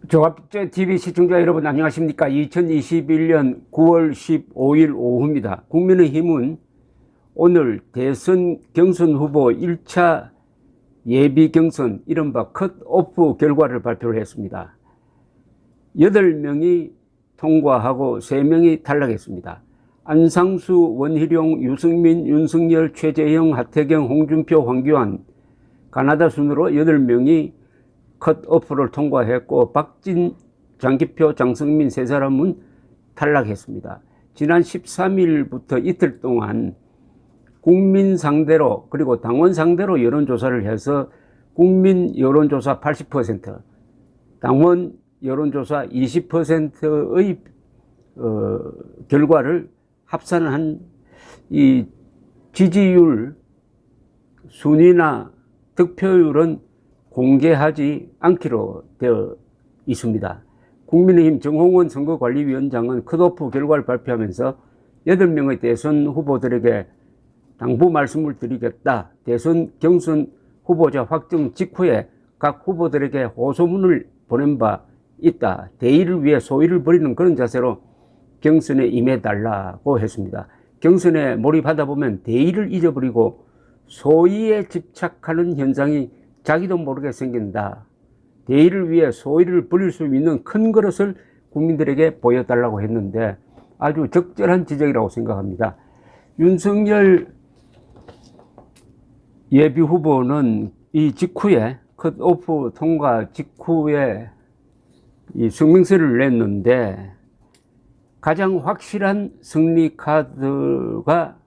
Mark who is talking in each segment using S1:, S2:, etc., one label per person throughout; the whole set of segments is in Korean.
S1: 종합제 TV 시청자 여러분 안녕하십니까? 2021년 9월 15일 오후입니다. 국민의힘은 오늘 대선 경선 후보 1차 예비 경선 이른바 컷오프 결과를 발표를 했습니다. 8명이 통과하고 3명이 탈락했습니다. 안상수, 원희룡, 유승민, 윤석열, 최재형, 하태경, 홍준표, 황교안 가나다 순으로 8명이 컷오프를 통과했고 박진, 장기표, 장성민 세 사람은 탈락했습니다. 지난 13일부터 이틀 동안 국민 상대로 그리고 당원 상대로 여론조사를 해서 국민 여론조사 80%, 당원 여론조사 20%의 결과를 합산한 이 지지율 순위나 득표율은 공개하지 않기로 되어 있습니다. 국민의힘 정홍원 선거관리위원장은 컷오프 결과를 발표하면서 8명의 대선 후보들에게 당부 말씀을 드리겠다. 대선 경선 후보자 확정 직후에 각 후보들에게 호소문을 보낸 바 있다. 대의를 위해 소위를 벌이는 그런 자세로 경선에 임해달라고 했습니다. 경선에 몰입하다 보면 대의를 잊어버리고 소위에 집착하는 현상이 자기도 모르게 생긴다. 대의를 위해 소위를 벌일 수 있는 큰 그릇을 국민들에게 보여달라고 했는데 아주 적절한 지적이라고 생각합니다. 윤석열 예비 후보는 이 직후에 컷오프 통과 직후에 이 성명서를 냈는데 가장 확실한 승리 카드가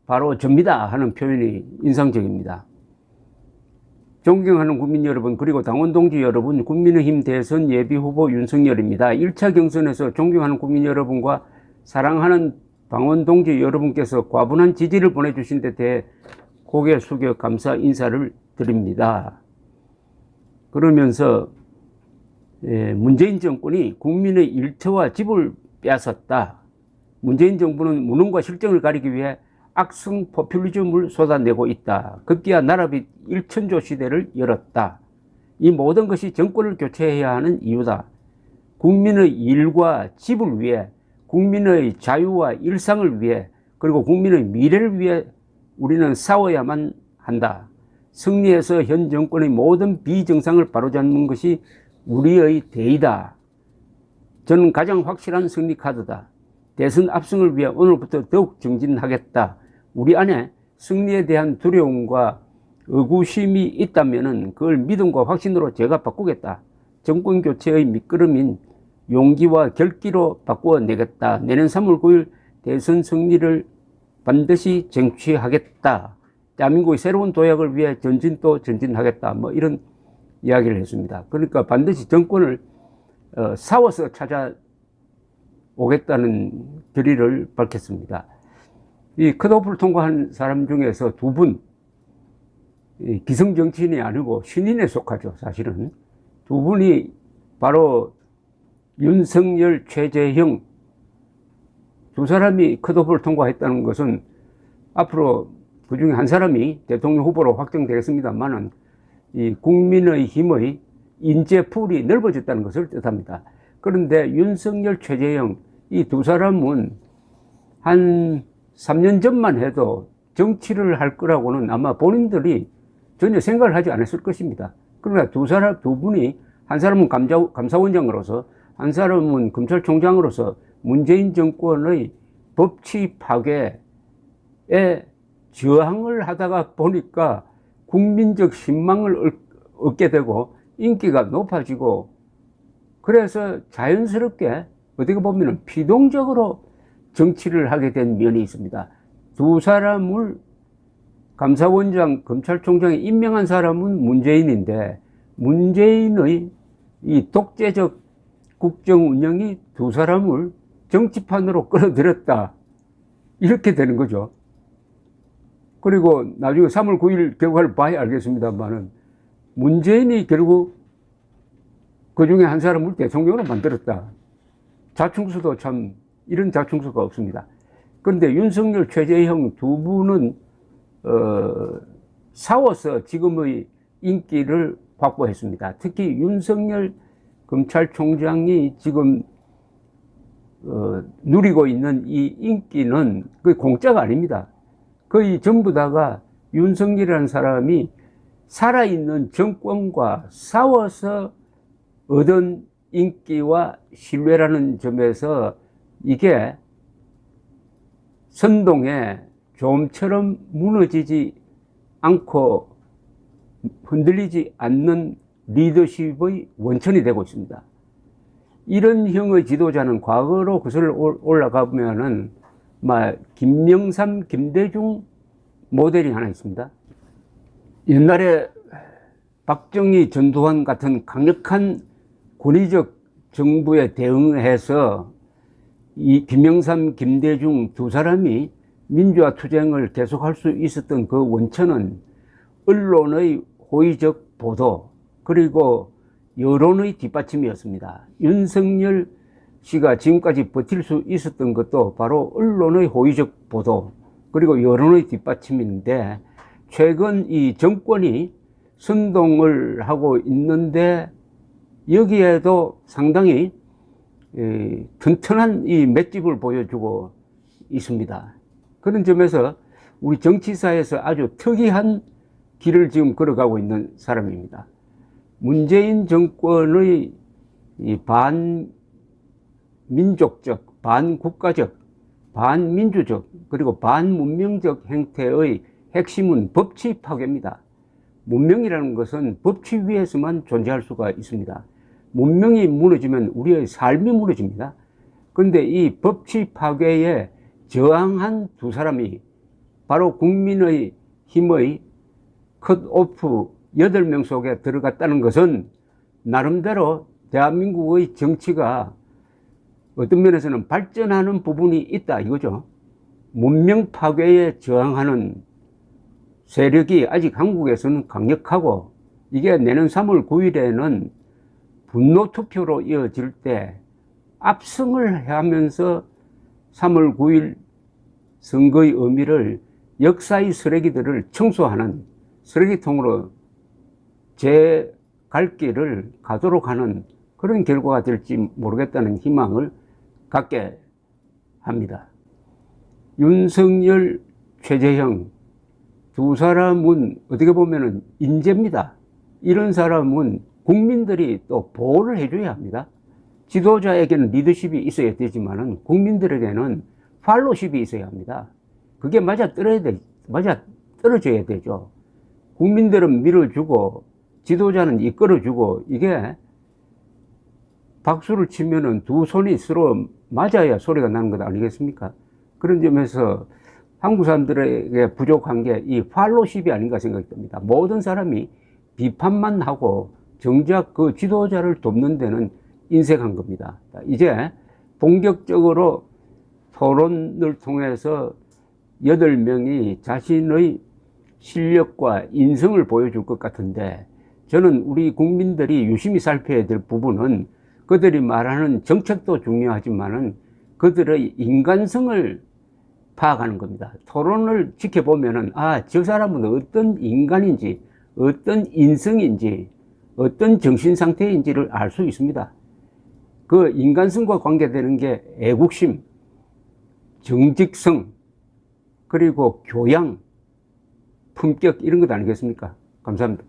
S1: 바로 접니다 하는 표현이 인상적입니다. 존경하는 국민 여러분 그리고 당원 동지 여러분, 국민의힘 대선 예비후보 윤석열입니다. 1차 경선에서 존경하는 국민 여러분과 사랑하는 당원 동지 여러분께서 과분한 지지를 보내주신 데 대해 고개 숙여 감사 인사를 드립니다. 그러면서 문재인 정권이 국민의 일터와 집을 빼앗았다. 문재인 정부는 무능과 실정을 가리기 위해 악성 포퓰리즘을 쏟아내고 있다. 급기야 나라빚 1천조 시대를 열었다. 이 모든 것이 정권을 교체해야 하는 이유다. 국민의 일과 집을 위해, 국민의 자유와 일상을 위해, 그리고 국민의 미래를 위해 우리는 싸워야만 한다. 승리해서 현 정권의 모든 비정상을 바로잡는 것이 우리의 대의다. 저는 가장 확실한 승리 카드다. 대선 압승을 위해 오늘부터 더욱 정진하겠다. 우리 안에 승리에 대한 두려움과 의구심이 있다면 그걸 믿음과 확신으로 제가 바꾸겠다. 정권 교체의 밑거름인 용기와 결기로 바꾸어내겠다. 내년 3월 9일 대선 승리를 반드시 쟁취하겠다. 대한민국의 새로운 도약을 위해 전진도 전진하겠다. 이런 이야기를 했습니다. 그러니까 반드시 정권을 싸워서 찾아오겠다는 결의를 밝혔습니다. 이 컷오프를 통과한 사람 중에서 두 분, 기성정치인이 아니고 신인에 속하죠. 사실은 두 분이 바로 윤석열, 최재형 두 사람이 컷오프를 통과했다는 것은 앞으로 그 중에 한 사람이 대통령 후보로 확정되겠습니다만은 이 국민의 힘의 인재풀이 넓어졌다는 것을 뜻합니다. 그런데 윤석열, 최재형 이 두 사람은 한 3년 전만 해도 정치를 할 거라고는 아마 본인들이 전혀 생각을 하지 않았을 것입니다. 그러나 두 분이 한 사람은 감사원장으로서 한 사람은 검찰총장으로서 문재인 정권의 법치 파괴에 저항을 하다가 보니까 국민적 신망을 얻게 되고 인기가 높아지고 그래서 자연스럽게 어떻게 보면 피동적으로 정치를 하게 된 면이 있습니다. 두 사람을 감사원장, 검찰총장에 임명한 사람은 문재인인데 문재인의 이 독재적 국정 운영이 두 사람을 정치판으로 끌어들였다. 이렇게 되는 거죠. 그리고 나중에 3월 9일 결과를 봐야 알겠습니다만은 문재인이 결국 그 중에 한 사람을 대통령으로 만들었다. 자충수도 참 이런 자충수가 없습니다. 그런데 윤석열, 최재형 두 분은 싸워서 지금의 인기를 확보했습니다. 특히 윤석열 검찰총장이 지금 누리고 있는 이 인기는 거의 공짜가 아닙니다. 거의 전부 다가 윤석열이라는 사람이 살아있는 정권과 싸워서 얻은 인기와 신뢰라는 점에서 이게 선동의 좀처럼 무너지지 않고 흔들리지 않는 리더십의 원천이 되고 있습니다. 이런 형의 지도자는 과거로 거슬러 올라가 보면은 김명삼, 김대중 모델이 하나 있습니다. 옛날에 박정희, 전두환 같은 강력한 권위적 정부에 대응해서 이 김명삼, 김대중 두 사람이 민주화 투쟁을 계속할 수 있었던 그 원천은 언론의 호의적 보도 그리고 여론의 뒷받침이었습니다. 윤석열 씨가 지금까지 버틸 수 있었던 것도 바로 언론의 호의적 보도 그리고 여론의 뒷받침인데, 최근 이 정권이 선동을 하고 있는데 여기에도 상당히 튼튼한 이 맷집을 보여주고 있습니다. 그런 점에서 우리 정치사에서 아주 특이한 길을 지금 걸어가고 있는 사람입니다. 문재인 정권의 이 반민족적, 반국가적, 반민주적, 그리고 반문명적 행태의 핵심은 법치 파괴입니다. 문명이라는 것은 법치 위에서만 존재할 수가 있습니다. 문명이 무너지면 우리의 삶이 무너집니다. 그런데 이 법치 파괴에 저항한 두 사람이 바로 국민의 힘의 컷오프 8명 속에 들어갔다는 것은 나름대로 대한민국의 정치가 어떤 면에서는 발전하는 부분이 있다 이거죠. 문명 파괴에 저항하는 세력이 아직 한국에서는 강력하고, 이게 내년 3월 9일에는 분노 투표로 이어질 때 압승을 하면서 3월 9일 선거의 의미를 역사의 쓰레기들을 청소하는 쓰레기통으로 제 갈 길을 가도록 하는 그런 결과가 될지 모르겠다는 희망을 갖게 합니다. 윤석열, 최재형 두 사람은 어떻게 보면은 인재입니다. 이런 사람은 국민들이 또 보호를 해줘야 합니다. 지도자에게는 리더십이 있어야 되지만은 국민들에게는 팔로십이 있어야 합니다. 그게 맞아 떨어져야 되죠. 국민들은 밀어주고 지도자는 이끌어주고, 이게 박수를 치면은 두 손이 서로 맞아야 소리가 나는 것 아니겠습니까? 그런 점에서 한국 사람들에게 부족한 게 이 팔로십이 아닌가 생각이 듭니다. 모든 사람이 비판만 하고 정작 그 지도자를 돕는 데는 인색한 겁니다. 이제 본격적으로 토론을 통해서 8명이 자신의 실력과 인성을 보여줄 것 같은데, 저는 우리 국민들이 유심히 살펴야 될 부분은 그들이 말하는 정책도 중요하지만은 그들의 인간성을 파악하는 겁니다. 토론을 지켜보면은 저 사람은 어떤 인간인지, 어떤 인성인지, 어떤 정신 상태인지를 알 수 있습니다. 그 인간성과 관계되는 게 애국심, 정직성, 그리고 교양, 품격, 이런 것 아니겠습니까? 감사합니다.